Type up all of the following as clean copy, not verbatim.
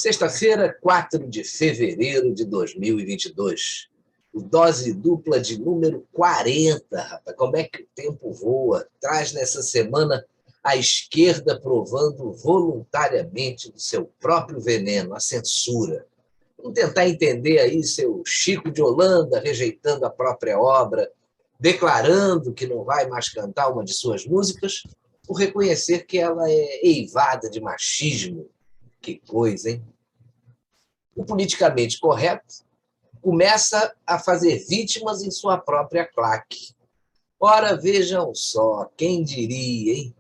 Sexta-feira, 4 de fevereiro de 2022. O dose dupla de número 40, rapaz. Como é que o tempo voa? Traz nessa semana a esquerda provando voluntariamente do seu próprio veneno, a censura. Vamos tentar entender aí seu Chico de Holanda rejeitando a própria obra, declarando que não vai mais cantar uma de suas músicas, por reconhecer que ela é eivada de machismo. Que coisa, hein? O politicamente correto começa a fazer vítimas em sua própria claque. Ora, vejam só, quem diria, hein?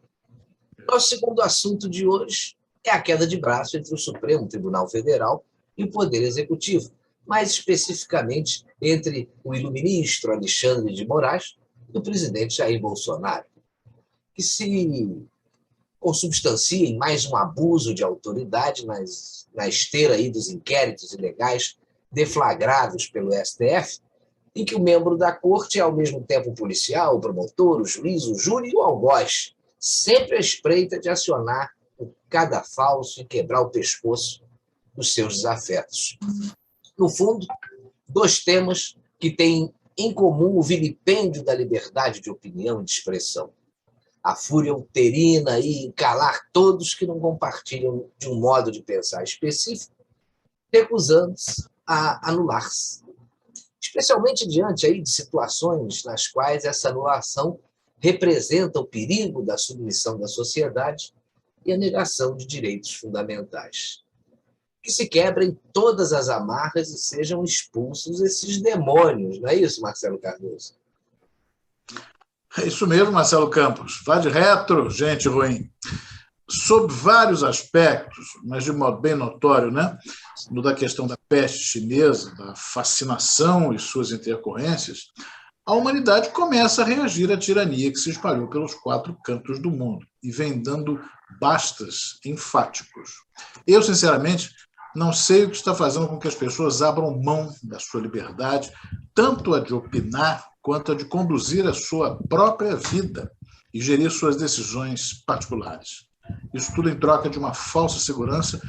Nosso segundo assunto de hoje é a queda de braço entre o Supremo Tribunal Federal e o Poder Executivo, mais especificamente entre o iluministro Alexandre de Moraes e o presidente Jair Bolsonaro, que se consubstancia em mais um abuso de autoridade na esteira aí dos inquéritos ilegais deflagrados pelo STF, em que o membro da corte é ao mesmo tempo o policial, o promotor, o juiz, o júri e o algoz, sempre à espreita de acionar o cadafalso e quebrar o pescoço dos seus desafetos. No fundo, dois temas que têm em comum o vilipêndio da liberdade de opinião e de expressão. A fúria uterina em calar todos que não compartilham de um modo de pensar específico, recusando-se a anular-se. Especialmente diante aí de situações nas quais essa anulação representa o perigo da submissão da sociedade e a negação de direitos fundamentais. Que se quebrem todas as amarras e sejam expulsos esses demônios, não é isso, Marcelo Cardoso? É isso mesmo, Marcelo Campos. Vá de retro, gente ruim. Sob vários aspectos, mas de modo bem notório, né? No da questão da peste chinesa, da fascinação e suas intercorrências, a humanidade começa a reagir à tirania que se espalhou pelos quatro cantos do mundo e vem dando bastas enfáticos. Eu, sinceramente, não sei o que está fazendo com que as pessoas abram mão da sua liberdade, tanto a de opinar quanto a de conduzir a sua própria vida e gerir suas decisões particulares. Isso tudo em troca de uma falsa segurança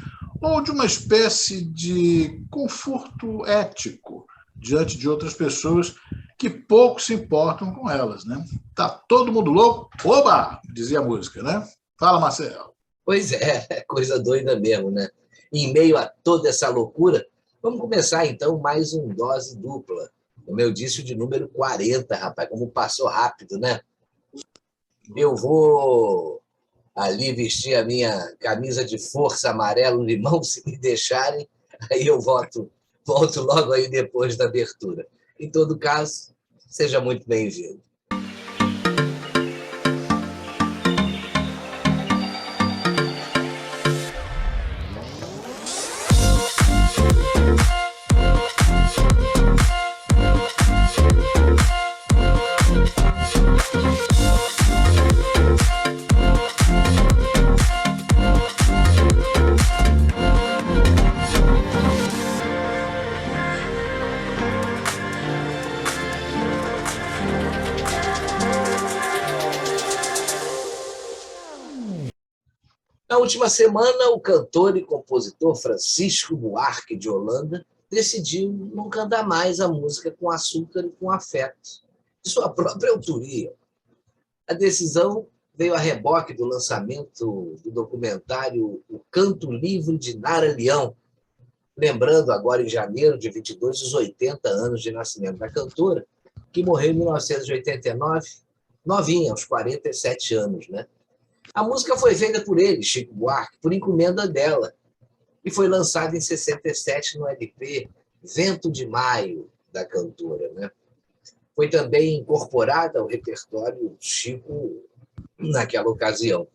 ou de uma espécie de conforto ético diante de outras pessoas que pouco se importam com elas, né? Tá todo mundo louco? Oba! Dizia a música, né? Fala, Marcelo. Pois é, coisa doida mesmo, né? Em meio a toda essa loucura, vamos começar então mais um dose dupla. O meu disco de número 40, rapaz, como passou rápido, né? Eu vou ali vestir a minha camisa de força amarelo-limão, se me deixarem, aí eu volto logo aí depois da abertura. Em todo caso, seja muito bem-vindo. Na última semana, o cantor e compositor Francisco Buarque de Holanda decidiu não cantar mais a música Com Açúcar e Com Afeto, de sua própria autoria. A decisão veio a reboque do lançamento do documentário O Canto Livre de Nara Leão, lembrando agora em janeiro de 22 os 80 anos de nascimento da cantora, que morreu em 1989, novinha, aos 47 anos, né? A música foi feita por ele, Chico Buarque, por encomenda dela, e foi lançada em 67 no LP Vento de Maio, da cantora, né? Foi também incorporada ao repertório do Chico naquela ocasião.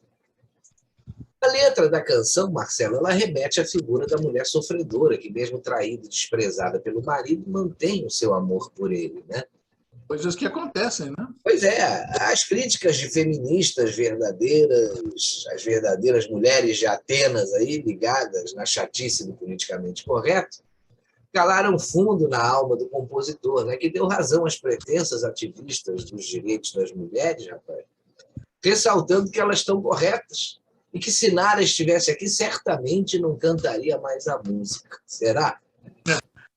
A letra da canção, Marcelo, ela remete à figura da mulher sofredora, que mesmo traída e desprezada pelo marido, mantém o seu amor por ele, né? Coisas que acontecem, né? Pois é, as críticas de feministas verdadeiras, as verdadeiras mulheres de Atenas aí, ligadas na chatice do politicamente correto, calaram fundo na alma do compositor, né, que deu razão às pretensas ativistas dos direitos das mulheres, rapaz, ressaltando que elas estão corretas, e que se Nara estivesse aqui, certamente não cantaria mais a música. Será?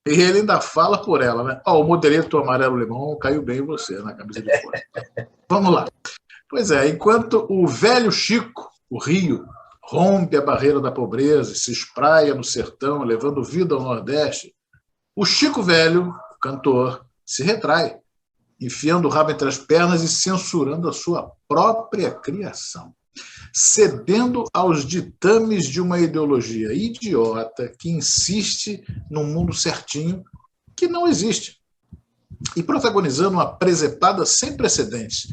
E ele ainda fala por ela, né? Ó, o modelito amarelo-limão caiu bem em você, na camisa de fora. Vamos lá. Pois é, enquanto o velho Chico, o Rio, rompe a barreira da pobreza e se espraia no sertão, levando vida ao Nordeste, o Chico Velho, o cantor, se retrai, enfiando o rabo entre as pernas e censurando a sua própria criação, cedendo aos ditames de uma ideologia idiota que insiste num mundo certinho que não existe, e protagonizando uma presepada sem precedentes,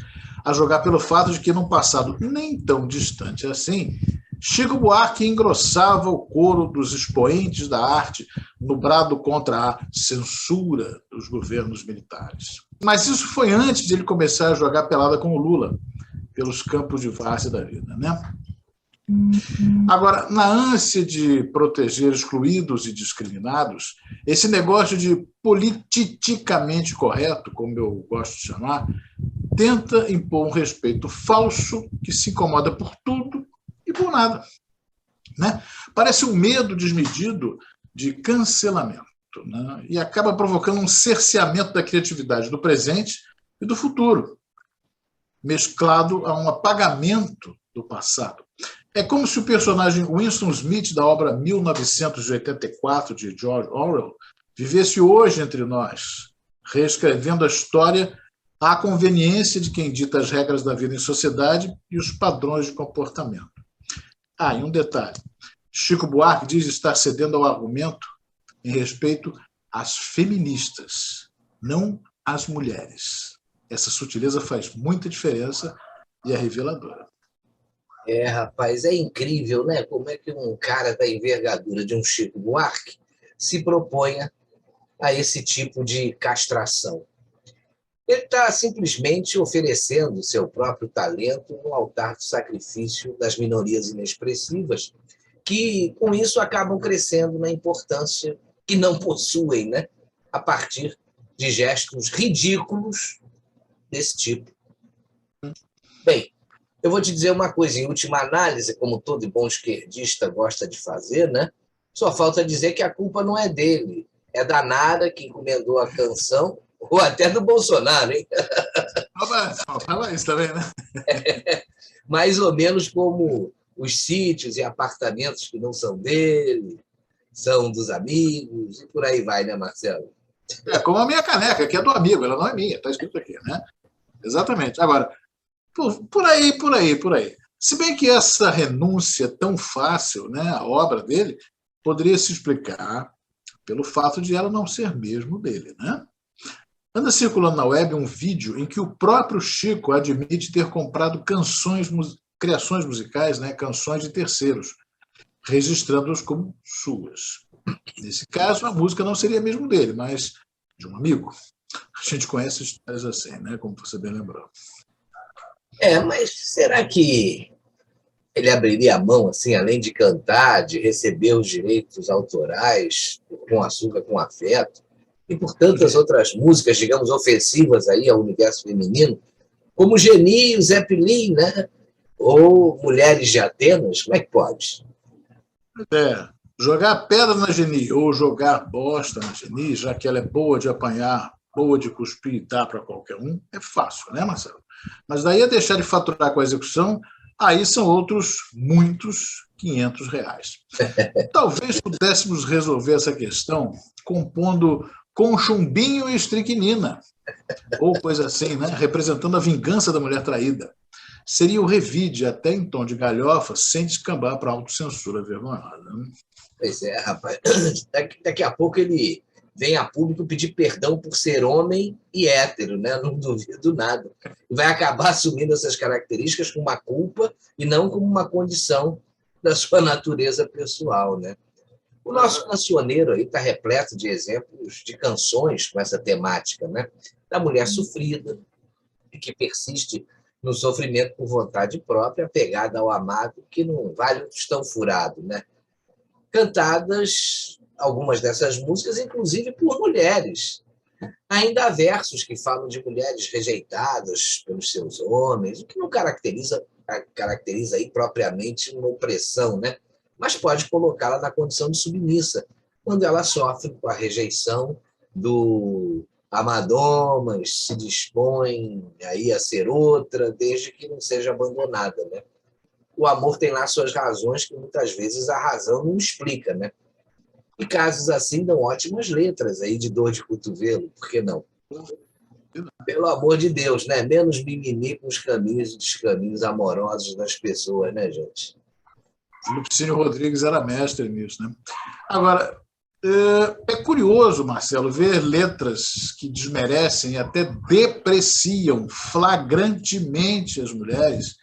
a jogar pelo fato de que, num passado nem tão distante assim, Chico Buarque engrossava o coro dos expoentes da arte no brado contra a censura dos governos militares. Mas isso foi antes de ele começar a jogar pelada com o Lula, pelos campos de várzea da vida, né? Agora, na ânsia de proteger excluídos e discriminados, esse negócio de politicamente correto, como eu gosto de chamar, tenta impor um respeito falso que se incomoda por tudo e por nada, né? Parece um medo desmedido de cancelamento, né? E acaba provocando um cerceamento da criatividade do presente e do futuro, mesclado a um apagamento do passado. É como se o personagem Winston Smith, da obra 1984, de George Orwell, vivesse hoje entre nós, reescrevendo a história à conveniência de quem dita as regras da vida em sociedade e os padrões de comportamento. Ah, e um detalhe. Chico Buarque diz estar cedendo ao argumento em respeito às feministas, não às mulheres. Essa sutileza faz muita diferença e é reveladora. Rapaz, é incrível, né? Como é que um cara da envergadura de um Chico Buarque se proponha a esse tipo de castração. Ele está simplesmente oferecendo seu próprio talento no altar do sacrifício das minorias inexpressivas, que com isso acabam crescendo na importância que não possuem, né? A partir de gestos ridículos desse tipo. Bem, eu vou te dizer uma coisa, em última análise, como todo bom esquerdista gosta de fazer, né? Só falta dizer que a culpa não é dele, é da Nara que encomendou a canção, ou até do Bolsonaro, hein? Fala isso também, né? Mais ou menos como os sítios e apartamentos que não são dele, são dos amigos, e por aí vai, né, Marcelo? É como a minha caneca, que é do amigo, ela não é minha, está escrito aqui, né? Exatamente. Agora, por aí. Se bem que essa renúncia tão fácil, né, a obra dele, poderia se explicar pelo fato de ela não ser mesmo dele, né? Anda circulando na web um vídeo em que o próprio Chico admite ter comprado criações musicais, né, canções de terceiros, registrando-as como suas. Nesse caso, a música não seria mesmo dele, mas de um amigo. A gente conhece histórias assim, né, como você bem lembrou. Mas será que ele abriria a mão, assim, além de cantar, de receber os direitos autorais com açúcar, com afeto, e por tantas outras músicas, digamos, ofensivas aí ao universo feminino, como Geni e o Zé Pilim, né? Ou Mulheres de Atenas, como é que pode? Jogar pedra na Geni ou jogar bosta na Geni, já que ela é boa de apanhar, boa de cuspir e dar para qualquer um, é fácil, né, Marcelo? Mas daí a deixar de faturar com a execução, aí são outros muitos R$500. Talvez pudéssemos resolver essa questão compondo com chumbinho e estricnina, ou coisa assim, né? Representando a vingança da mulher traída. Seria o revide até em tom de galhofa, sem descambar para a autocensura vergonhosa. Né? Pois é, rapaz. Daqui a pouco ele vem a público pedir perdão por ser homem e hétero, né? Não duvido nada. E vai acabar assumindo essas características como uma culpa e não como uma condição da sua natureza pessoal, né? O nosso cancioneiro aí está repleto de exemplos de canções com essa temática, né? Da mulher sofrida, que persiste no sofrimento por vontade própria, apegada ao amado, que não vale um tostão furado, né? Cantadas, algumas dessas músicas, inclusive por mulheres. Ainda há versos que falam de mulheres rejeitadas pelos seus homens, o que não caracteriza caracteriza aí propriamente uma opressão, né? Mas pode colocá-la na condição de submissa, quando ela sofre com a rejeição do amador, mas se dispõe aí a ser outra, desde que não seja abandonada, né? O amor tem lá suas razões que muitas vezes a razão não explica, né? E casos assim dão ótimas letras aí de dor de cotovelo, por que não? Pelo amor de Deus, né? Menos mimimi com os caminhos e descaminhos amorosos das pessoas, né, gente? Lupicínio Rodrigues era mestre nisso, né? Agora, é curioso, Marcelo, ver letras que desmerecem e até depreciam flagrantemente as mulheres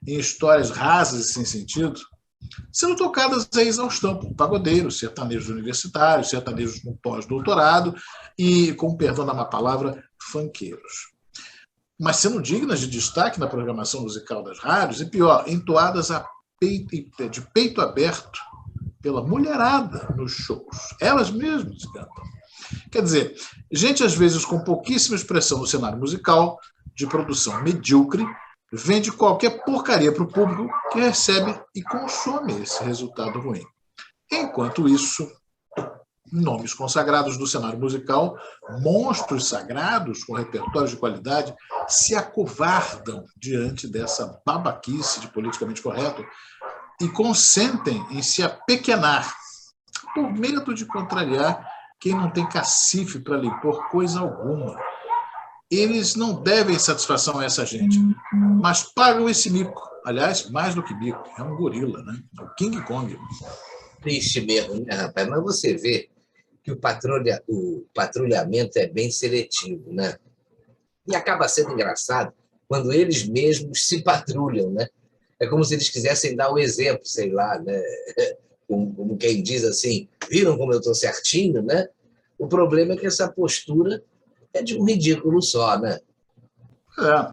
em histórias rasas e sem sentido, sendo tocadas a exaustão por pagodeiros, sertanejos universitários, sertanejos com pós-doutorado e, com perdão da má palavra, funkeiros. Mas sendo dignas de destaque na programação musical das rádios, e pior, entoadas de peito aberto pela mulherada nos shows. Elas mesmas cantam. Quer dizer, gente às vezes com pouquíssima expressão no cenário musical, de produção medíocre, vende qualquer porcaria para o público que recebe e consome esse resultado ruim. Enquanto isso, nomes consagrados do cenário musical, monstros sagrados com repertórios de qualidade, se acovardam diante dessa babaquice de politicamente correto e consentem em se apequenar, por medo de contrariar quem não tem cacife para lhe impor coisa alguma. Eles não devem satisfação a essa gente, mas pagam esse mico. Aliás, mais do que mico, é um gorila, né? É o King Kong. Triste mesmo, né, rapaz? Mas você vê que o patrulhamento é bem seletivo, né? E acaba sendo engraçado quando eles mesmos se patrulham, né? É como se eles quisessem dar o exemplo, sei lá, né? Como quem diz assim, viram como eu estou certinho, né? O problema é que essa postura é de um ridículo só, né? É.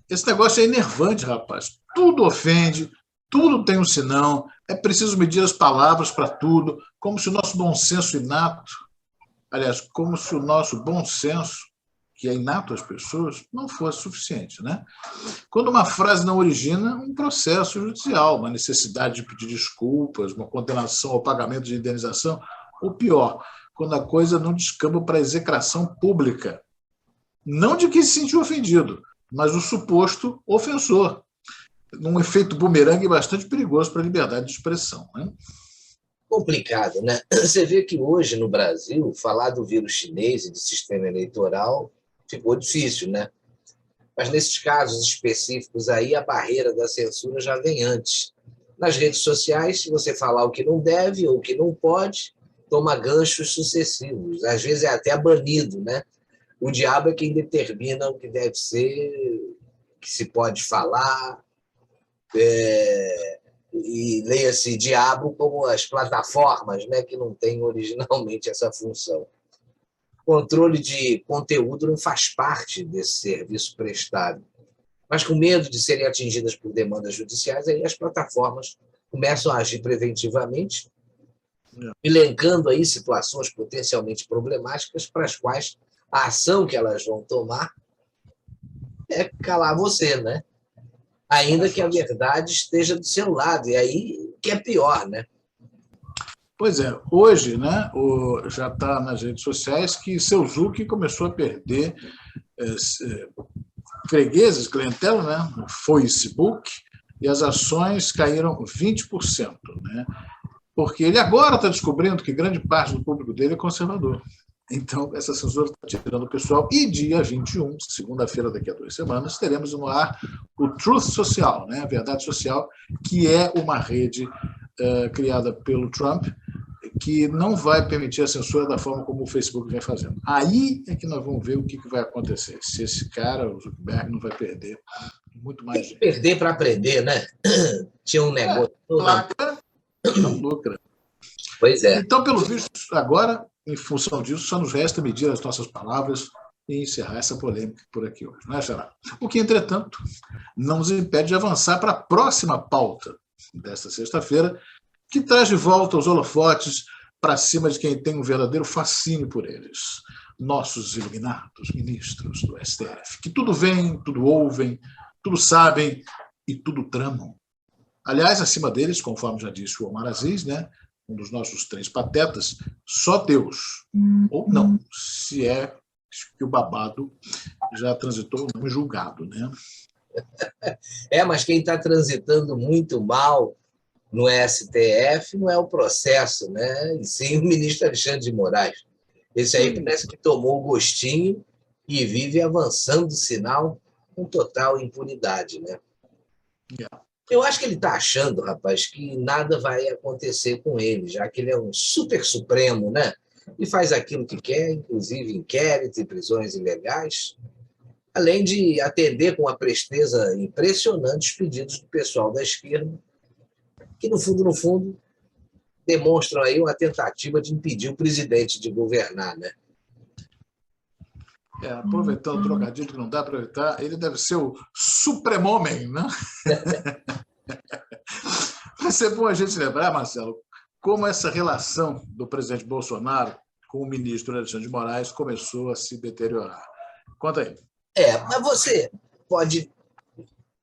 Esse negócio é enervante, rapaz. Tudo ofende, tudo tem um senão, é preciso medir as palavras para tudo, como se o nosso bom senso inato, aliás, como se o nosso bom senso, que é inato às pessoas, não fosse suficiente, né? Quando uma frase não origina um processo judicial, uma necessidade de pedir desculpas, uma condenação ao pagamento de indenização, ou pior, quando a coisa não descamba para a execração pública. Não de quem se sentiu ofendido, mas do suposto ofensor, num efeito bumerangue bastante perigoso para a liberdade de expressão, né? Complicado, né? Você vê que hoje no Brasil, falar do vírus chinês e do sistema eleitoral ficou difícil, né? Mas nesses casos específicos aí, a barreira da censura já vem antes. Nas redes sociais, se você falar o que não deve ou o que não pode, toma ganchos sucessivos. Às vezes é até banido, né? O diabo é quem determina o que deve ser, o que se pode falar, e leia-se diabo como as plataformas, né, que não têm originalmente essa função. Controle de conteúdo não faz parte desse serviço prestado, mas com medo de serem atingidas por demandas judiciais, aí as plataformas começam a agir preventivamente, elencando aí situações potencialmente problemáticas para as quais a ação que elas vão tomar é calar você, né? Ainda que a verdade esteja do seu lado, e aí que é pior, né? Pois é, hoje, né, já está nas redes sociais que seu Zucchi começou a perder fregueses, clientela, né, no Facebook, e as ações caíram 20%, né? Porque ele agora está descobrindo que grande parte do público dele é conservador. Então, essa censura está tirando o pessoal. E dia 21, segunda-feira, daqui a 2 semanas, teremos no ar o Truth Social, né? A Verdade Social, que é uma rede criada pelo Trump, que não vai permitir a censura da forma como o Facebook vem fazendo. Aí é que nós vamos ver o que vai acontecer. Se esse cara, o Zuckerberg, não vai perder muito mais gente. Perder para aprender, né? Tinha um negócio... Placa não lucra. Pois é. Então, pelo visto, agora, em função disso, só nos resta medir as nossas palavras e encerrar essa polêmica por aqui hoje, não é, Xará? O que, entretanto, não nos impede de avançar para a próxima pauta desta sexta-feira, que traz de volta os holofotes para cima de quem tem um verdadeiro fascínio por eles. Nossos iluminados ministros do STF, que tudo veem, tudo ouvem, tudo sabem e tudo tramam. Aliás, acima deles, conforme já disse o Omar Aziz, né, um dos nossos 3 patetas, só Deus. Ou não, se é que o babado já transitou em julgado. Né? Mas quem está transitando muito mal no STF não é o processo, né? E sim o ministro Alexandre de Moraes. Esse aí parece que tomou o gostinho e vive avançando o sinal com total impunidade, né? Eu acho que ele está achando, rapaz, que nada vai acontecer com ele, já que ele é um super supremo, né? E faz aquilo que quer, inclusive inquéritos e prisões ilegais, além de atender com uma presteza impressionante os pedidos do pessoal da esquerda, que, no fundo, demonstram aí uma tentativa de impedir o presidente de governar, né? Aproveitando o trocadilho que não dá para evitar, ele deve ser o supremo-homem, né? Vai ser bom a gente lembrar, Marcelo, como essa relação do presidente Bolsonaro com o ministro Alexandre de Moraes começou a se deteriorar. Conta aí. Mas você pode...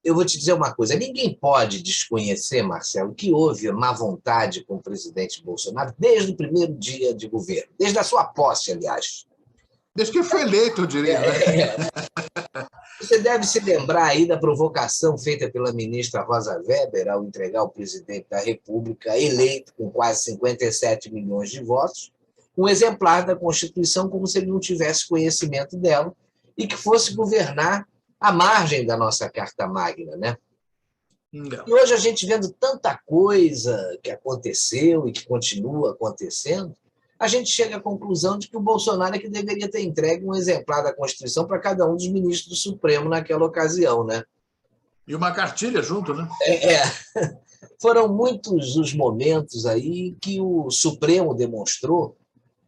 Eu vou te dizer uma coisa, ninguém pode desconhecer, Marcelo, que houve má vontade com o presidente Bolsonaro desde o primeiro dia de governo, desde a sua posse, aliás. Desde que foi eleito, eu diria. Né? Você deve se lembrar aí da provocação feita pela ministra Rosa Weber ao entregar ao presidente da República, eleito com quase 57 milhões de votos, um exemplar da Constituição como se ele não tivesse conhecimento dela e que fosse governar à margem da nossa Carta Magna, né? Não. E hoje a gente vendo tanta coisa que aconteceu e que continua acontecendo, a gente chega à conclusão de que o Bolsonaro é que deveria ter entregue um exemplar da Constituição para cada um dos ministros do Supremo naquela ocasião, né? E uma cartilha junto, né? Foram muitos os momentos aí que o Supremo demonstrou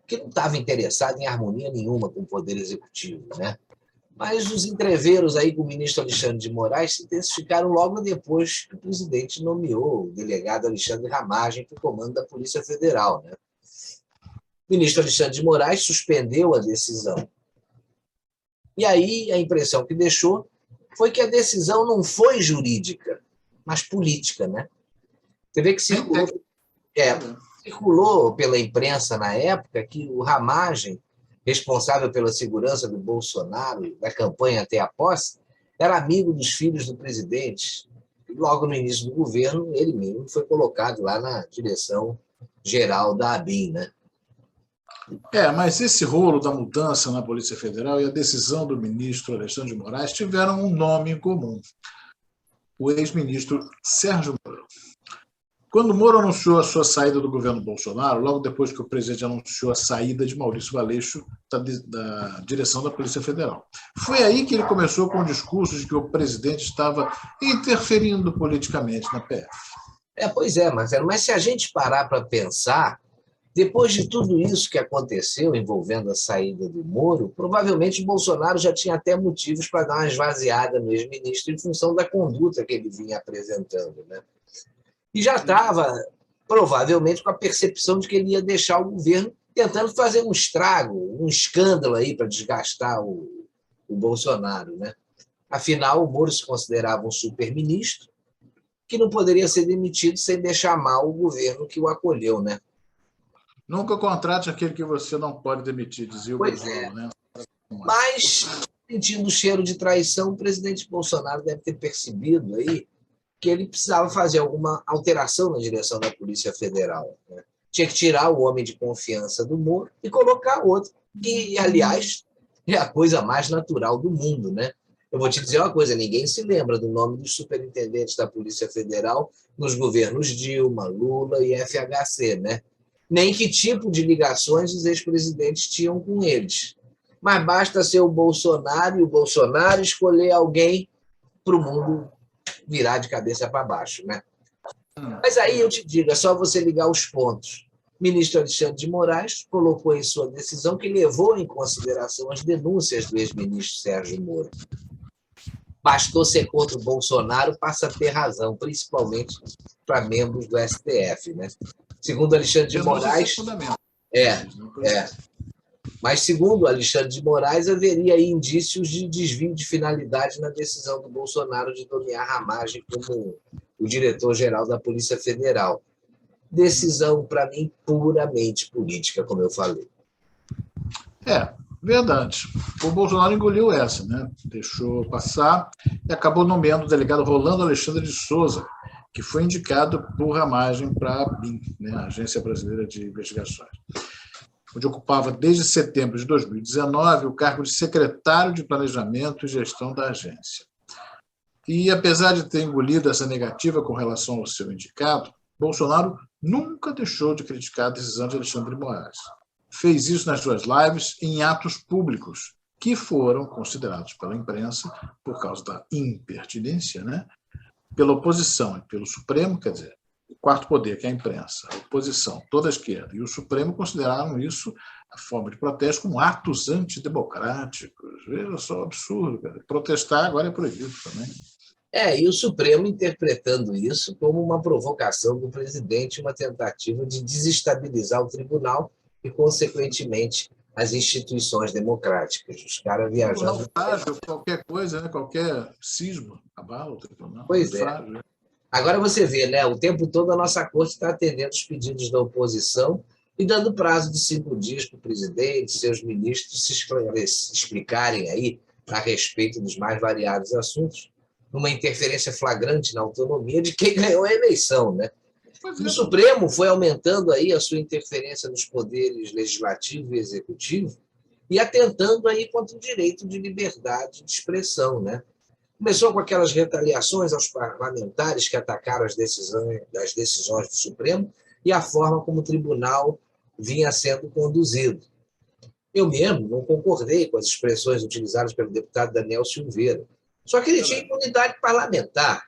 que não estava interessado em harmonia nenhuma com o Poder Executivo, né? Mas os entreveros aí com o ministro Alexandre de Moraes se intensificaram logo depois que o presidente nomeou o delegado Alexandre Ramagem para o comando da Polícia Federal, né? O ministro Alexandre de Moraes suspendeu a decisão. E aí a impressão que deixou foi que a decisão não foi jurídica, mas política, né? Você vê que circulou pela imprensa na época que o Ramagem, responsável pela segurança do Bolsonaro e da campanha até a posse, era amigo dos filhos do presidente. E logo no início do governo, ele mesmo foi colocado lá na direção geral da ABIN, né? Mas esse rolo da mudança na Polícia Federal e a decisão do ministro Alexandre de Moraes tiveram um nome em comum: o ex-ministro Sérgio Moro. Quando Moro anunciou a sua saída do governo Bolsonaro, logo depois que o presidente anunciou a saída de Maurício Valeixo da direção da Polícia Federal, foi aí que ele começou com o discurso de que o presidente estava interferindo politicamente na PF. Pois é, Marcelo, mas se a gente parar para pensar, depois de tudo isso que aconteceu envolvendo a saída do Moro, provavelmente o Bolsonaro já tinha até motivos para dar uma esvaziada no ex-ministro em função da conduta que ele vinha apresentando, né? E já estava, provavelmente, com a percepção de que ele ia deixar o governo tentando fazer um estrago, um escândalo aí para desgastar o Bolsonaro, né? Afinal, o Moro se considerava um super-ministro que não poderia ser demitido sem deixar mal o governo que o acolheu, né? Nunca contrate aquele que você não pode demitir, dizia o Bolsonaro, né? Mas, sentindo o cheiro de traição, o presidente Bolsonaro deve ter percebido aí que ele precisava fazer alguma alteração na direção da Polícia Federal, né? Tinha que tirar o homem de confiança do Moro e colocar outro, que, aliás, é a coisa mais natural do mundo, né? Eu vou te dizer uma coisa, ninguém se lembra do nome dos superintendentes da Polícia Federal nos governos Dilma, Lula e FHC, né? Nem que tipo de ligações os ex-presidentes tinham com eles. Mas basta ser o Bolsonaro e o Bolsonaro escolher alguém para o mundo virar de cabeça para baixo, né? Mas aí eu te digo, é só você ligar os pontos. O ministro Alexandre de Moraes colocou em sua decisão que levou em consideração as denúncias do ex-ministro Sérgio Moro. Bastou ser contra o Bolsonaro, passa a ter razão, principalmente para membros do STF, né? Segundo Alexandre de Moraes... Mas, segundo Alexandre de Moraes, haveria aí indícios de desvio de finalidade na decisão do Bolsonaro de nomear Ramagem como o diretor-geral da Polícia Federal. Decisão, para mim, puramente política, como eu falei. Verdade. O Bolsonaro engoliu essa, né? Deixou passar e acabou nomeando o delegado Rolando Alexandre de Souza, que foi indicado por Ramagem para a ABIN, né? A Agência Brasileira de Investigações, onde ocupava desde setembro de 2019 o cargo de secretário de Planejamento e Gestão da agência. E, apesar de ter engolido essa negativa com relação ao seu indicado, Bolsonaro nunca deixou de criticar a decisão de Alexandre de Moraes. Fez isso nas suas lives em atos públicos, que foram considerados pela imprensa, por causa da impertinência, né? Pela oposição e pelo Supremo, quer dizer, o quarto poder, que é a imprensa, a oposição, toda a esquerda, e o Supremo consideraram isso, a forma de protesto, como atos antidemocráticos. Veja só o absurdo. Cara. Protestar agora é proibido também. E o Supremo interpretando isso como uma provocação do presidente, uma tentativa de desestabilizar o tribunal e, consequentemente, as instituições democráticas. Os caras viajando... Frágil, qualquer coisa, né? Qualquer cisma abala o tribunal. Pois é. Frágil. Agora você vê, né? O tempo todo a nossa corte está atendendo os pedidos da oposição e dando prazo de 5 dias para o presidente, seus ministros se explicarem aí a respeito dos mais variados assuntos, numa interferência flagrante na autonomia de quem ganhou a eleição, né? O Supremo foi aumentando aí a sua interferência nos poderes legislativo e executivo e atentando aí contra o direito de liberdade de expressão, né? Começou com aquelas retaliações aos parlamentares que atacaram as decisões do Supremo e a forma como o tribunal vinha sendo conduzido. Eu mesmo não concordei com as expressões utilizadas pelo deputado Daniel Silveira. Só que ele tinha imunidade parlamentar.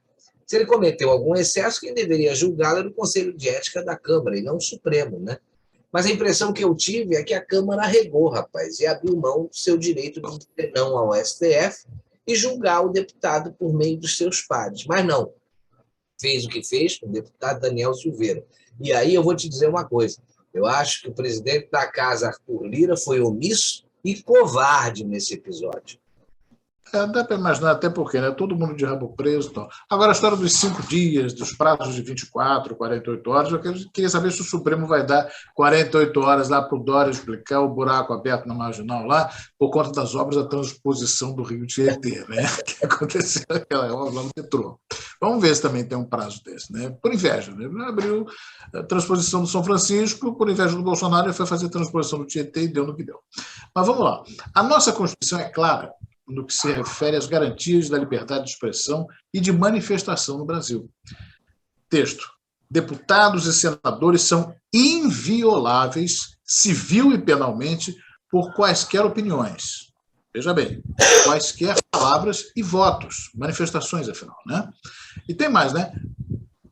Se ele cometeu algum excesso, quem deveria julgá-lo era o Conselho de Ética da Câmara, e não o Supremo, né? Mas a impressão que eu tive é que a Câmara arregou, rapaz, e abriu mão do seu direito de dizer não ao STF e julgar o deputado por meio dos seus pares. Mas não. Fez o que fez com o deputado Daniel Silveira. E aí eu vou te dizer uma coisa. Eu acho que o presidente da Casa, Arthur Lira, foi omisso e covarde nesse episódio. Dá para imaginar até porque, né? Todo mundo de rabo preso. Então. Agora, a história dos 5 dias, dos prazos de 24, 48 horas, eu queria saber se o Supremo vai dar 48 horas lá para o Dória explicar o buraco aberto na Marginal lá, por conta das obras da transposição do Rio Tietê, né? Que aconteceu naquela obra lá no metrô. Vamos ver se também tem um prazo desse, né? Por inveja, né? Abriu a transposição do São Francisco, por inveja do Bolsonaro, ele foi fazer a transposição do Tietê e deu no que deu. Mas vamos lá. A nossa Constituição é clara no que se refere às garantias da liberdade de expressão e de manifestação no Brasil. Texto. Deputados e senadores são invioláveis, civil e penalmente, por quaisquer opiniões. Veja bem, quaisquer palavras e votos, manifestações, afinal, né? E tem mais, né?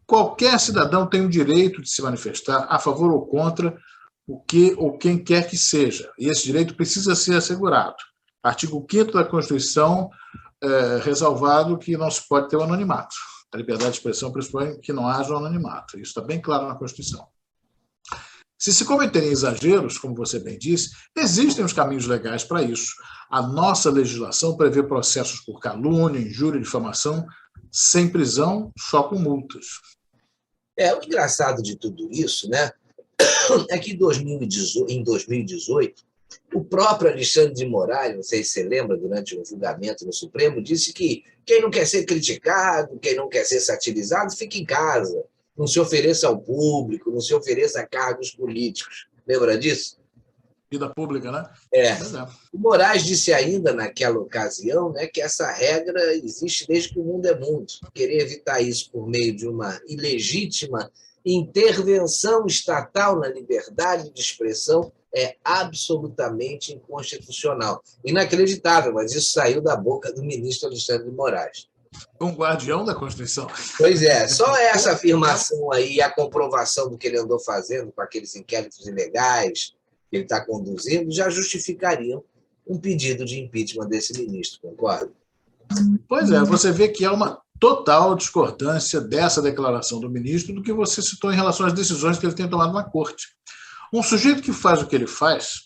Qualquer cidadão tem o direito de se manifestar a favor ou contra o que ou quem quer que seja, e esse direito precisa ser assegurado. Artigo 5º da Constituição, ressalvado que não se pode ter o anonimato. A liberdade de expressão pressupõe que não haja o anonimato. Isso está bem claro na Constituição. Se se cometerem exageros, como você bem disse, existem os caminhos legais para isso. A nossa legislação prevê processos por calúnia, injúria e difamação, sem prisão, só com multas. O engraçado de tudo isso, né, é que em 2018, o próprio Alexandre de Moraes, não sei se você lembra, durante um julgamento no Supremo, disse que quem não quer ser criticado, quem não quer ser satirizado, fica em casa, não se ofereça ao público, não se ofereça a cargos políticos. Lembra disso? Vida pública, né? O Moraes disse ainda, naquela ocasião, né, que essa regra existe desde que o mundo é mundo. Querer evitar isso por meio de uma ilegítima intervenção estatal na liberdade de expressão é absolutamente inconstitucional. Inacreditável, mas isso saiu da boca do ministro Alexandre de Moraes. Um guardião da Constituição. Pois é, só essa afirmação aí e a comprovação do que ele andou fazendo com aqueles inquéritos ilegais que ele está conduzindo já justificariam um pedido de impeachment desse ministro, concorda? Pois é, você vê que há uma total discordância dessa declaração do ministro do que você citou em relação às decisões que ele tem tomado na Corte. Um sujeito que faz o que ele faz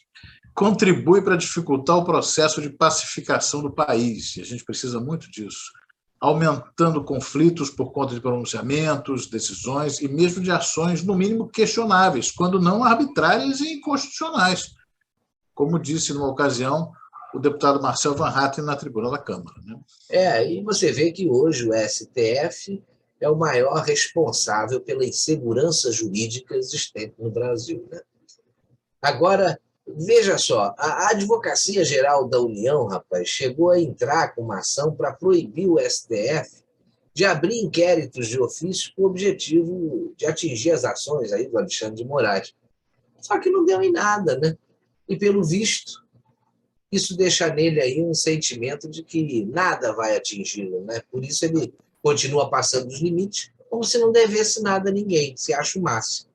contribui para dificultar o processo de pacificação do país, e a gente precisa muito disso, aumentando conflitos por conta de pronunciamentos, decisões e mesmo de ações, no mínimo, questionáveis, quando não arbitrárias e inconstitucionais, como disse, numa ocasião, o deputado Marcel Van Hatten na tribuna da Câmara. Né? E você vê que hoje o STF é o maior responsável pela insegurança jurídica existente no Brasil. Né? Agora, veja só, a Advocacia Geral da União, rapaz, chegou a entrar com uma ação para proibir o STF de abrir inquéritos de ofício com o objetivo de atingir as ações aí do Alexandre de Moraes. Só que não deu em nada, né? E, pelo visto, isso deixa nele aí um sentimento de que nada vai atingi-lo, né? Por isso ele continua passando os limites, como se não devesse nada a ninguém, se acha o máximo.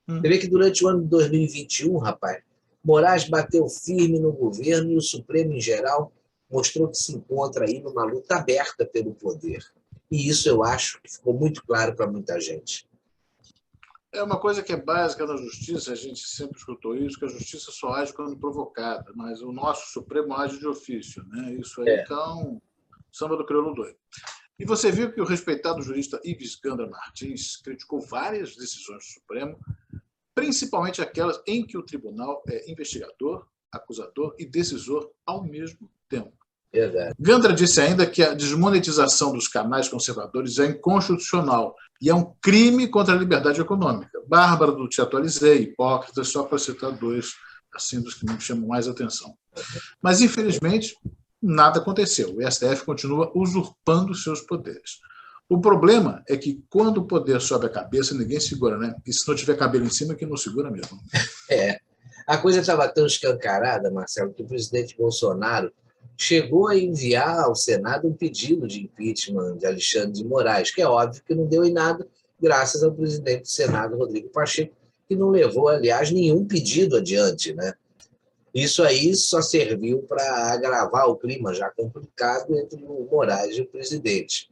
Você vê que durante o ano de 2021, rapaz, Moraes bateu firme no governo e o Supremo, em geral, mostrou que se encontra aí numa luta aberta pelo poder. E isso eu acho que ficou muito claro para muita gente. É uma coisa que é básica na justiça, a gente sempre escutou isso, que a justiça só age quando provocada, mas o nosso Supremo age de ofício. Né? Isso aí é um samba do crioulo doido. E você viu que o respeitado jurista Ives Gandra Martins criticou várias decisões do Supremo, principalmente aquelas em que o tribunal é investigador, acusador e decisor ao mesmo tempo. Verdade. Gandra disse ainda que a desmonetização dos canais conservadores é inconstitucional e é um crime contra a liberdade econômica. Bárbara do Te Atualizei, Hipócrita, só para citar dois assim, dos que me chamam mais atenção. Mas, infelizmente, nada aconteceu. O STF continua usurpando seus poderes. O problema é que, quando o poder sobe a cabeça, ninguém segura, né? E se não tiver cabelo em cima, que não segura mesmo. A coisa estava tão escancarada, Marcelo, que o presidente Bolsonaro chegou a enviar ao Senado um pedido de impeachment de Alexandre de Moraes, que é óbvio que não deu em nada, graças ao presidente do Senado, Rodrigo Pacheco, que não levou, aliás, nenhum pedido adiante, né? Isso aí só serviu para agravar o clima já complicado entre o Moraes e o presidente.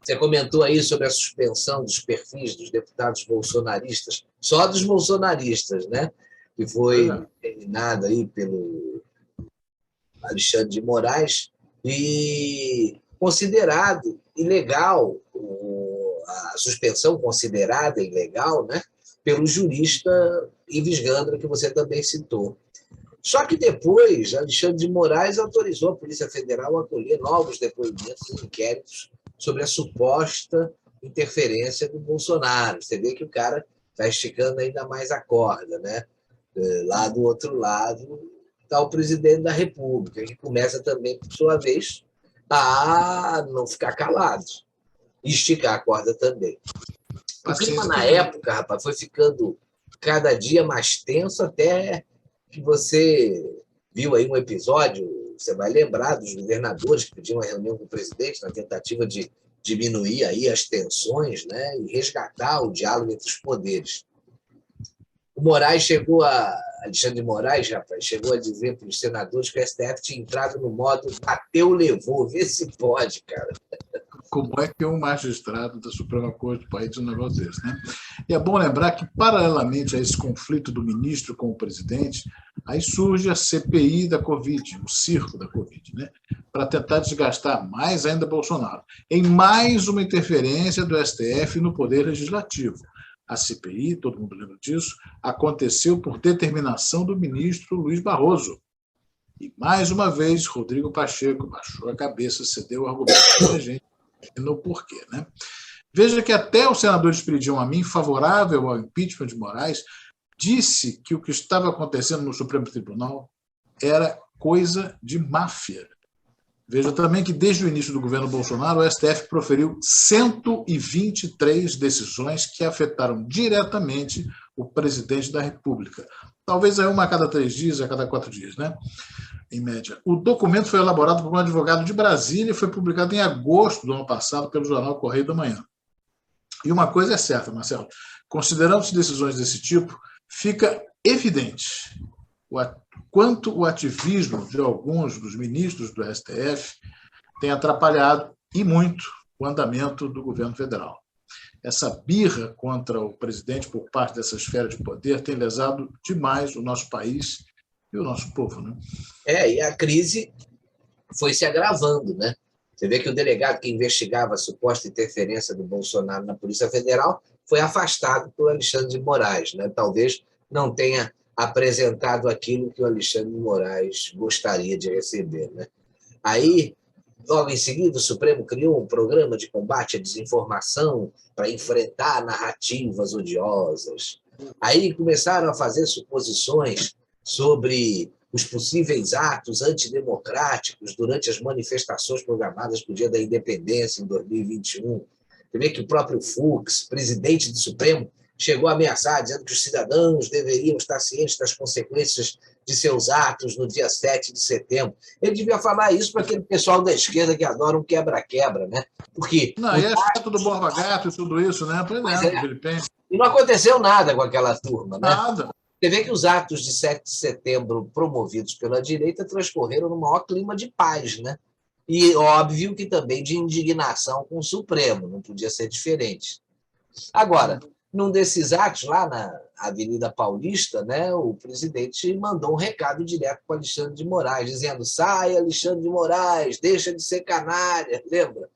Você comentou aí sobre a suspensão dos perfis dos deputados bolsonaristas, só dos bolsonaristas, né? Que foi terminada aí pelo Alexandre de Moraes e considerado ilegal, a suspensão considerada ilegal, né? Pelo jurista Ives Gandra, que você também citou. Só que depois, Alexandre de Moraes autorizou a Polícia Federal a colher novos depoimentos e inquéritos sobre a suposta interferência do Bolsonaro. Você vê que o cara está esticando ainda mais a corda, né? Lá do outro lado está o presidente da República, que começa também, por sua vez, a não ficar calado e esticar a corda também. O clima na época, rapaz, foi ficando cada dia mais tenso, até que você viu aí um episódio, você vai lembrar dos governadores que pediam uma reunião com o presidente na tentativa de diminuir aí as tensões, né, e resgatar o diálogo entre os poderes. O Moraes Alexandre de Moraes, rapaz, chegou a dizer para os senadores que o STF tinha entrado no modo bateu, levou, vê se pode, cara. Como é que um magistrado da Suprema Corte do país diz um negócio desse, né? E é bom lembrar que, paralelamente a esse conflito do ministro com o presidente, aí surge a CPI da Covid, o circo da Covid, né? Para tentar desgastar mais ainda Bolsonaro, em mais uma interferência do STF no Poder Legislativo. A CPI, todo mundo lembra disso, aconteceu por determinação do ministro Luiz Barroso. E, mais uma vez, Rodrigo Pacheco baixou a cabeça, cedeu o argumento da gente no porquê, né? Veja que até o senador Espiridião Amin, favorável ao impeachment de Moraes, disse que o que estava acontecendo no Supremo Tribunal era coisa de máfia. Veja também que, desde o início do governo Bolsonaro, o STF proferiu 123 decisões que afetaram diretamente o presidente da República. Talvez aí uma a cada 3 dias, a cada 4 dias, né? Em média. O documento foi elaborado por um advogado de Brasília e foi publicado em agosto do ano passado pelo jornal Correio da Manhã. E uma coisa é certa, Marcelo, considerando-se decisões desse tipo, fica evidente quanto o ativismo de alguns dos ministros do STF tem atrapalhado, e muito, o andamento do governo federal. Essa birra contra o presidente por parte dessa esfera de poder tem lesado demais o nosso país E o nosso povo, né? E a crise foi se agravando, né? Você vê que o delegado que investigava a suposta interferência do Bolsonaro na Polícia Federal foi afastado pelo Alexandre de Moraes, né? Talvez não tenha apresentado aquilo que o Alexandre de Moraes gostaria de receber, né? Aí, logo em seguida, o Supremo criou um programa de combate à desinformação para enfrentar narrativas odiosas. Aí começaram a fazer suposições sobre os possíveis atos antidemocráticos durante as manifestações programadas para o Dia da Independência, em 2021. Você vê que o próprio Fux, presidente do Supremo, chegou a ameaçar, dizendo que os cidadãos deveriam estar cientes das consequências de seus atos no dia 7 de setembro. Ele devia falar isso para aquele pessoal da esquerda que adora um quebra-quebra, né? Porque não, e é chato do Borba Gato e tudo isso, né? Pois é. E não aconteceu nada com aquela turma, né? Nada. Você vê que os atos de 7 de setembro promovidos pela direita transcorreram no maior clima de paz, né? E óbvio que também de indignação com o Supremo, não podia ser diferente. Agora, num desses atos, lá na Avenida Paulista, né, o presidente mandou um recado direto para Alexandre de Moraes, dizendo: sai, Alexandre de Moraes, deixa de ser canalha, lembra?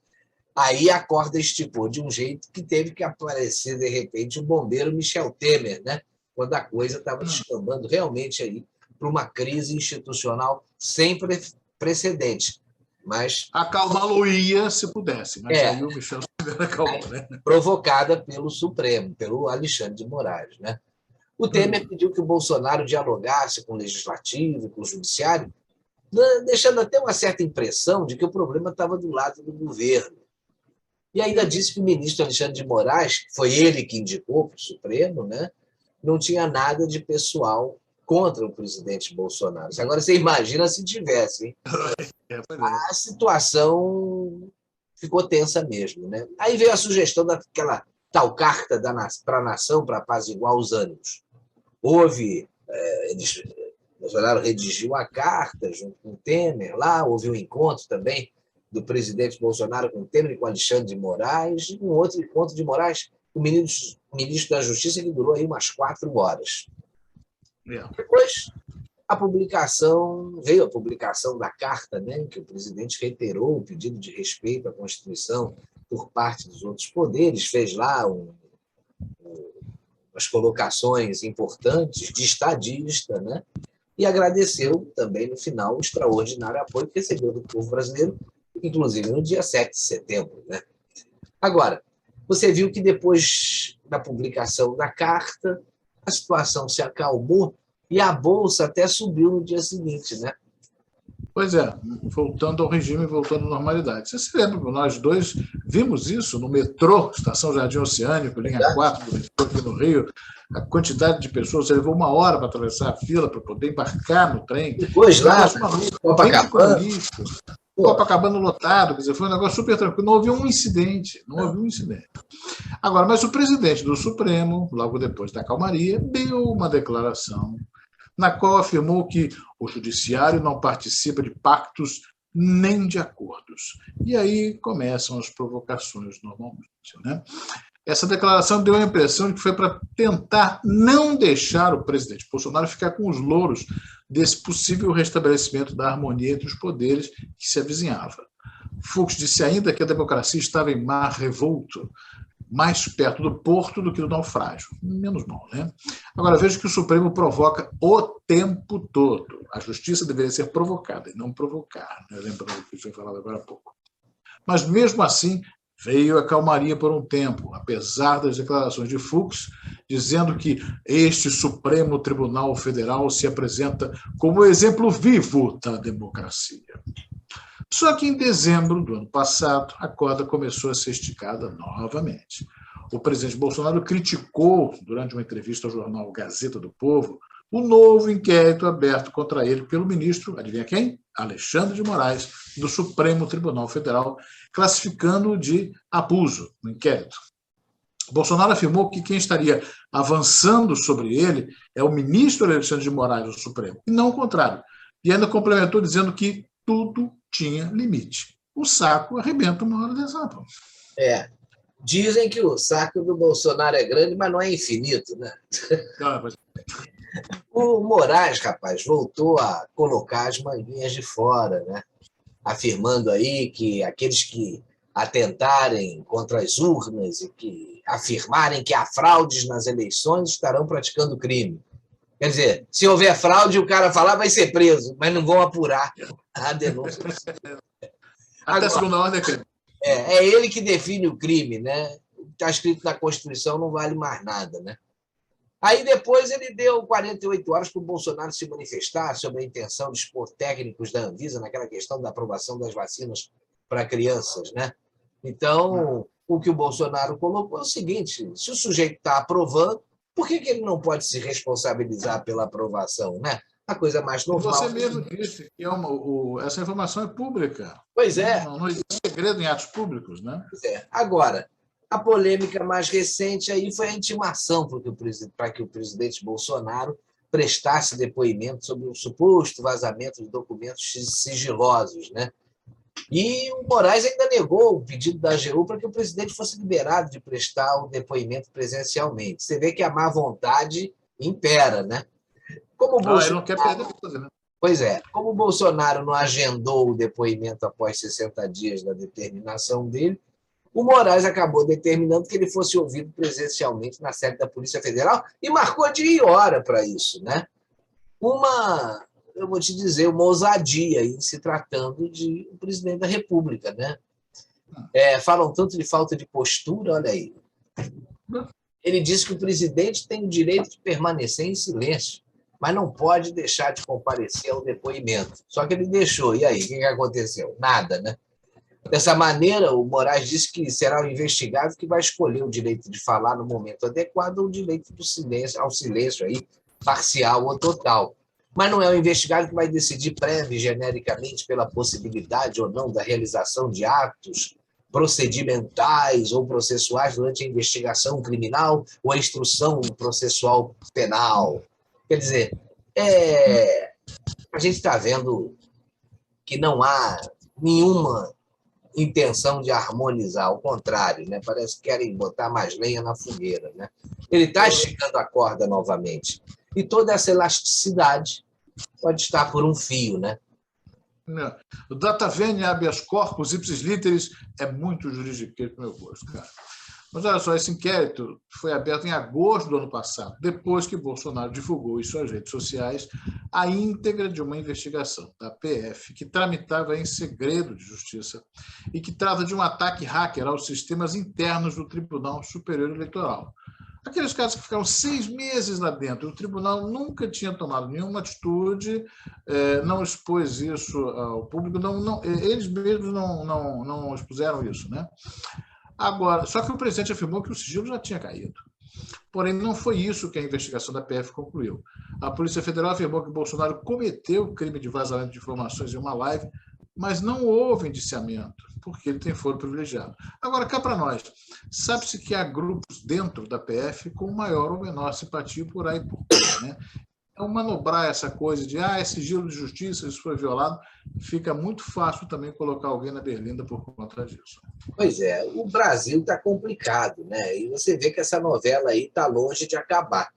Aí a corda esticou de um jeito que teve que aparecer, de repente, o bombeiro Michel Temer, né, quando a coisa estava descambando realmente aí para uma crise institucional sem precedentes. Mas acalmá-lo-ia se pudesse, mas aí o Michel Temer acalmou, né? Provocada pelo Supremo, pelo Alexandre de Moraes, né? O Temer pediu que o Bolsonaro dialogasse com o Legislativo, com o Judiciário, deixando até uma certa impressão de que o problema estava do lado do governo. E ainda disse que o ministro Alexandre de Moraes, que foi ele que indicou para o Supremo, né, não tinha nada de pessoal contra o presidente Bolsonaro. Agora, você imagina se tivesse, hein? A situação ficou tensa mesmo, né? Aí veio a sugestão daquela tal carta para a nação para apaziguar os ânimos. Bolsonaro redigiu a carta junto com o Temer lá, houve um encontro também do presidente Bolsonaro com o Temer e com Alexandre de Moraes, e um outro encontro de Moraes com o ministro da Justiça, que durou aí umas 4 horas. Depois, veio a publicação da carta, né, que o presidente reiterou o pedido de respeito à Constituição por parte dos outros poderes, fez lá umas colocações importantes de estadista, né, e agradeceu também, no final, o extraordinário apoio que recebeu do povo brasileiro, inclusive no dia 7 de setembro. Né? Agora, você viu que depois da publicação da carta, a situação se acalmou e a Bolsa até subiu no dia seguinte, né? Pois é, voltando ao regime, voltando à normalidade. Você se lembra, nós dois vimos isso no metrô, Estação Jardim Oceânico, linha 4 do metrô aqui no Rio, a quantidade de pessoas, você levou 1 hora para atravessar a fila, para poder embarcar no trem. Depois lá, Copacabana lotado, quer dizer, foi um negócio super tranquilo, não houve um incidente, Agora, mas o presidente do Supremo, logo depois da calmaria, deu uma declaração na qual afirmou que o judiciário não participa de pactos nem de acordos. E aí começam as provocações normalmente, né? Essa declaração deu a impressão de que foi para tentar não deixar o presidente Bolsonaro ficar com os louros desse possível restabelecimento da harmonia entre os poderes que se avizinhava. Fux disse ainda que a democracia estava em mar revolto, mais perto do porto do que do naufrágio. Menos mal, né? Agora, veja que o Supremo provoca o tempo todo. A justiça deveria ser provocada e não provocar, né? Lembrando do que foi falado agora há pouco. Mas, mesmo assim, veio a calmaria por um tempo, apesar das declarações de Fux, dizendo que este Supremo Tribunal Federal se apresenta como exemplo vivo da democracia. Só que em dezembro do ano passado, a corda começou a ser esticada novamente. O presidente Bolsonaro criticou, durante uma entrevista ao jornal Gazeta do Povo, o novo inquérito aberto contra ele pelo ministro, adivinha quem? Alexandre de Moraes, do Supremo Tribunal Federal, classificando-o de abuso no inquérito. Bolsonaro afirmou que quem estaria avançando sobre ele é o ministro Alexandre de Moraes do Supremo, e não o contrário. E ainda complementou dizendo que tudo tinha limite. O saco arrebenta uma hora dessa. Dizem que o saco do Bolsonaro é grande, mas não é infinito, né? O Moraes, rapaz, voltou a colocar as manguinhas de fora, né? Afirmando aí que aqueles que atentarem contra as urnas e que afirmarem que há fraudes nas eleições estarão praticando crime. Quer dizer, se houver fraude, o cara falar vai ser preso, mas não vão apurar a denúncia. Até a segunda ordem é crime. É ele que define o crime, né? Está escrito na Constituição, não vale mais nada, né? Aí depois ele deu 48 horas para o Bolsonaro se manifestar sobre a intenção de expor técnicos da Anvisa naquela questão da aprovação das vacinas para crianças, né? Então, o que o Bolsonaro colocou é o seguinte: se o sujeito está aprovando, por que ele não pode se responsabilizar pela aprovação, né? A coisa mais normal. Você mesmo disse que essa informação é pública. Pois é. Não existe segredo em atos públicos, né? Pois é. Agora, a polêmica mais recente aí foi a intimação para que o presidente Bolsonaro prestasse depoimento sobre o suposto vazamento de documentos sigilosos, né? E o Moraes ainda negou o pedido da AGU para que o presidente fosse liberado de prestar o depoimento presencialmente. Você vê que a má vontade impera, né? Como Bolsonaro... ele não quer perder coisa, né? Pois é, como o Bolsonaro não agendou o depoimento após 60 dias da determinação dele, o Moraes acabou determinando que ele fosse ouvido presencialmente na sede da Polícia Federal e marcou dia e hora para isso, né? Eu vou te dizer, uma ousadia em se tratando de um presidente da República, né? Falam tanto de falta de postura, olha aí. Ele disse que o presidente tem o direito de permanecer em silêncio, mas não pode deixar de comparecer ao depoimento. Só que ele deixou. E aí, o que aconteceu? Nada, né? Dessa maneira, o Moraes disse que será o investigado que vai escolher o direito de falar no momento adequado ou o direito do silêncio, ao silêncio aí, parcial ou total. Mas não é o investigado que vai decidir prévio e genericamente pela possibilidade ou não da realização de atos procedimentais ou processuais durante a investigação criminal ou a instrução processual penal. Quer dizer, a gente está vendo que não há nenhuma intenção de harmonizar, ao contrário, né? Parece que querem botar mais lenha na fogueira, né? Ele está esticando a corda novamente. E toda essa elasticidade pode estar por um fio, né? O data venia habeas corpus ipsis literis é muito juridiquês para o meu gosto, cara. Mas olha só, esse inquérito foi aberto em agosto do ano passado, depois que Bolsonaro divulgou em suas redes sociais a íntegra de uma investigação da PF que tramitava em segredo de justiça e que trata de um ataque hacker aos sistemas internos do Tribunal Superior Eleitoral. Aqueles casos que ficaram 6 meses lá dentro, o tribunal nunca tinha tomado nenhuma atitude, não expôs isso ao público, eles mesmos não expuseram isso, né? Agora, só que o presidente afirmou que o sigilo já tinha caído. Porém, não foi isso que a investigação da PF concluiu. A Polícia Federal afirmou que Bolsonaro cometeu o crime de vazamento de informações em uma live, mas não houve indiciamento, porque ele tem foro privilegiado. Agora, cá para nós, sabe-se que há grupos dentro da PF com maior ou menor simpatia por aí por cá, né? Então, manobrar essa coisa de é sigilo de justiça, isso foi violado, fica muito fácil também colocar alguém na berlinda por conta disso. Pois é, o Brasil está complicado, né? E você vê que essa novela aí está longe de acabar.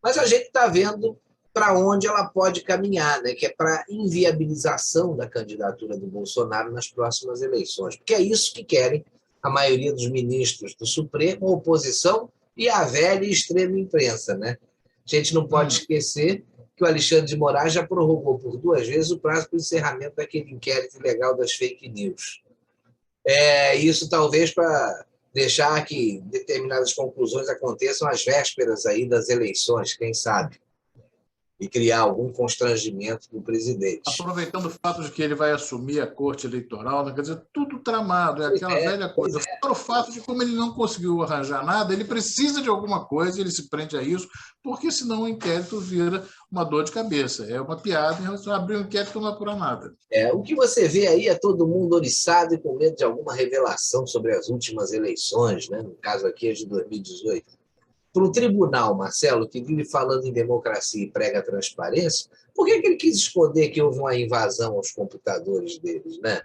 Mas a gente está vendo para onde ela pode caminhar, né? Que é para a inviabilização da candidatura do Bolsonaro nas próximas eleições. Porque é isso que querem a maioria dos ministros do Supremo, a oposição e a velha e extrema imprensa, né? A gente não pode esquecer que o Alexandre de Moraes já prorrogou por 2 vezes o prazo para o encerramento daquele inquérito ilegal das fake news. Isso talvez para deixar que determinadas conclusões aconteçam às vésperas aí das eleições, quem sabe, e criar algum constrangimento do presidente. Aproveitando o fato de que ele vai assumir a corte eleitoral, né? Quer dizer, tudo tramado, aquela velha coisa. Fora o fato de como ele não conseguiu arranjar nada, ele precisa de alguma coisa, ele se prende a isso, porque senão o inquérito vira uma dor de cabeça. É uma piada em relação a abrir um inquérito e não apurar nada. O que você vê aí é todo mundo oriçado e com medo de alguma revelação sobre as últimas eleições, né? No caso aqui, as de 2018. Para o tribunal, Marcelo, que vive falando em democracia e prega transparência, por que ele quis esconder que houve uma invasão aos computadores deles, né?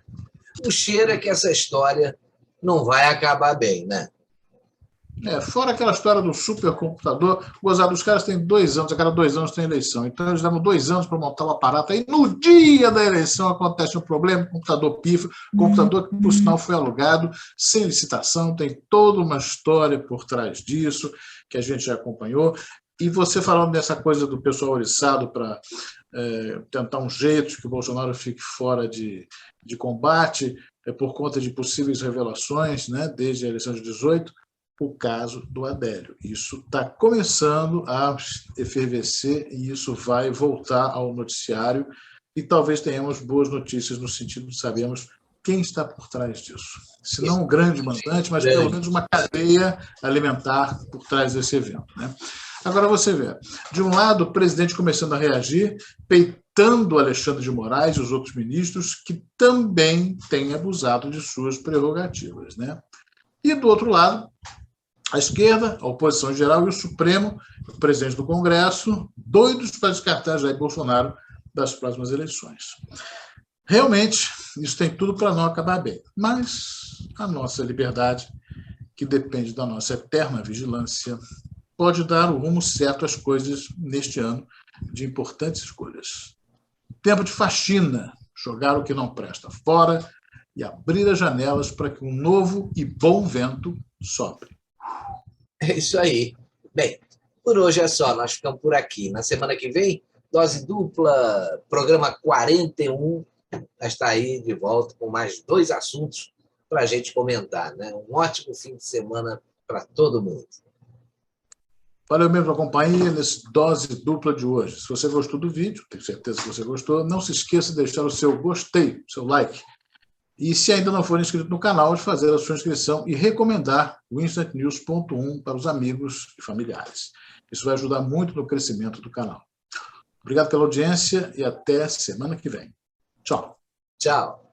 O cheiro é que essa história não vai acabar bem, né? Fora aquela história do supercomputador, gozado, os caras têm 2 anos, a cada 2 anos tem eleição. Então, eles davam 2 anos para montar o aparato. Aí, no dia da eleição, acontece um problema, o computador pifa, o computador que, por sinal, foi alugado, sem licitação, tem toda uma história por trás disso, que a gente já acompanhou. E você falando dessa coisa do pessoal oriçado para tentar um jeito que o Bolsonaro fique fora de combate, por conta de possíveis revelações, né, desde a eleição de 18, o caso do Adélio. Isso está começando a efervescer e isso vai voltar ao noticiário e talvez tenhamos boas notícias no sentido de sabermos quem está por trás disso. Se não um grande mandante, mas pelo menos uma cadeia alimentar por trás desse evento, né? Agora você vê, de um lado, o presidente começando a reagir, peitando Alexandre de Moraes e os outros ministros que também têm abusado de suas prerrogativas, né? E do outro lado, a esquerda, a oposição em geral e o Supremo, o presidente do Congresso, doidos para descartar Jair Bolsonaro das próximas eleições. Realmente, isso tem tudo para não acabar bem. Mas a nossa liberdade, que depende da nossa eterna vigilância, pode dar o rumo certo às coisas neste ano de importantes escolhas. Tempo de faxina, jogar o que não presta fora e abrir as janelas para que um novo e bom vento sopre. É isso aí. Bem, por hoje é só, nós ficamos por aqui. Na semana que vem, dose dupla, programa 41, está aí de volta com mais 2 assuntos para a gente comentar, né? Um ótimo fim de semana para todo mundo. Valeu mesmo a companhia nesse dose dupla de hoje. Se você gostou do vídeo, tenho certeza que você gostou, não se esqueça de deixar o seu gostei, o seu like. E se ainda não for inscrito no canal, de fazer a sua inscrição e recomendar o instantnews.1 para os amigos e familiares. Isso vai ajudar muito no crescimento do canal. Obrigado pela audiência e até semana que vem. Tchau. Tchau.